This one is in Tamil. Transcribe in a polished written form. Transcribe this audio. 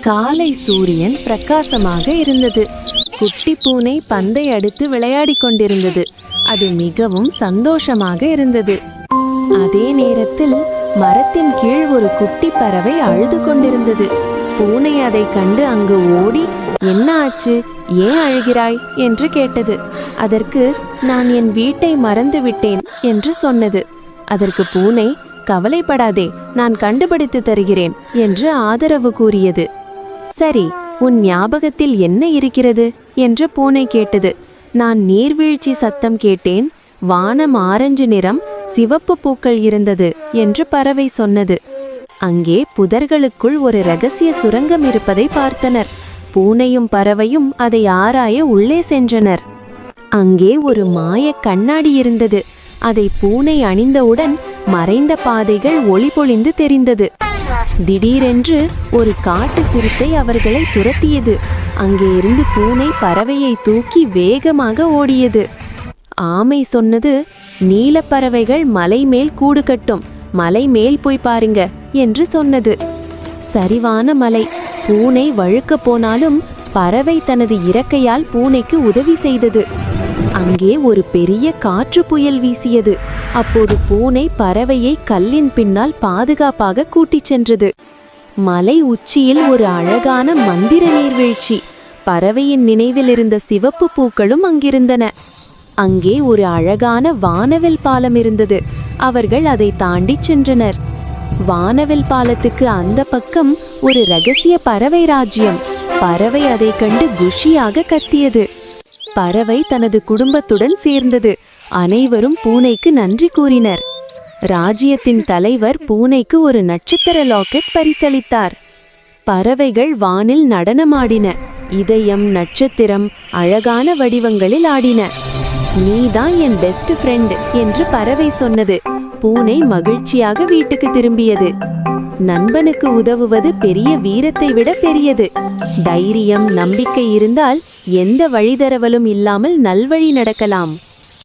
காலை சூரியன் பிரகாசமாக இருந்தது. குட்டி பூனை பந்தை அடுத்து விளையாடிக் கொண்டிருந்தது. அது மிகவும் சந்தோஷமாக இருந்தது. அதே நேரத்தில் மரத்தின் கீழ் ஒரு குட்டி பறவை அழுது கொண்டிருந்தது. பூனை அதை கண்டு அங்கு ஓடி, என்ன ஆச்சு, ஏன் அழுகிறாய் என்று கேட்டது. அதற்கு, நான் என் வீட்டை மறந்து விட்டேன் என்று சொன்னது. அதற்கு பூனை, கவலைப்படாதே, நான் கண்டுபிடித்து தருகிறேன் என்று ஆதரவு கூறியது. சரி, உன் ஞாபகத்தில் என்ன இருக்கிறது என்று பூனை கேட்டது. நான் நீர்வீழ்ச்சி சத்தம் கேட்டேன், வானம் ஆரஞ்சு நிறம், சிவப்பு பூக்கள் இருந்தது என்று பறவை சொன்னது. அங்கே புதர்களுக்குள் ஒரு இரகசிய சுரங்கம் இருப்பதை பார்த்தனர். பூனையும் பறவையும் அதை ஆராய உள்ளே சென்றனர். அங்கே ஒரு மாய கண்ணாடி இருந்தது. அதை பூனை அணிந்தவுடன் மறைந்த பாதைகள் ஒளிபொளிந்து தெரிந்தது. திடீரென்று ஒரு காட்டு சிறுத்தை அவர்களை துரத்தியது. அங்கே இருந்து பூனை பறவையை தூக்கி வேகமாக ஓடியது. ஆமை சொன்னது, நீலப்பறவைகள் மலை மேல் கூடு கட்டும், மலை மேல் போய் பாருங்க என்று சொன்னது. சரிவான மலை. பூனை வழுக்க போனாலும் பறவை தனது இறக்கையால் பூனைக்கு உதவி செய்தது. அங்கே ஒரு பெரிய காற்று புயல் வீசியது. அப்போது பூனை பறவையை கல்லின் பின்னால் பாதுகாப்பாக கூட்டிச் சென்றது. மலை உச்சியில் ஒரு அழகான மந்திர நீர்வீழ்ச்சி. பறவையின் நினைவில் இருந்த சிவப்பு பூக்களும் அங்கிருந்தன. அங்கே ஒரு அழகான வானவில் பாலம் இருந்தது. அவர்கள் அதை தாண்டி சென்றனர். வானவில் பாலத்துக்கு அந்த பக்கம் ஒரு இரகசிய பறவை ராஜ்யம். பறவை அதை கண்டு குஷியாக கத்தியது. பறவை தனது குடும்பத்துடன் சேர்ந்தது. அனைவரும் பூனைக்கு நன்றி கூறினர். ராஜ்யத்தின் தலைவர் பூனைக்கு ஒரு நட்சத்திர லாக்கெட் பரிசளித்தார். பறவைகள் வானில் நடனமாடின. இதயம், நட்சத்திரம் அழகான வடிவங்களில் ஆடின. நீதான் என் பெஸ்ட் ஃப்ரெண்ட் என்று பறவை சொன்னது. பூனை மகிழ்ச்சியாக வீட்டுக்கு திரும்பியது. நண்பனுக்கு உதவுவது பெரிய வீரத்தை விட பெரியது. தைரியம், நம்பிக்கை இருந்தால் எந்த வழிதரவலும் இல்லாமல் நல்வழி நடக்கலாம்.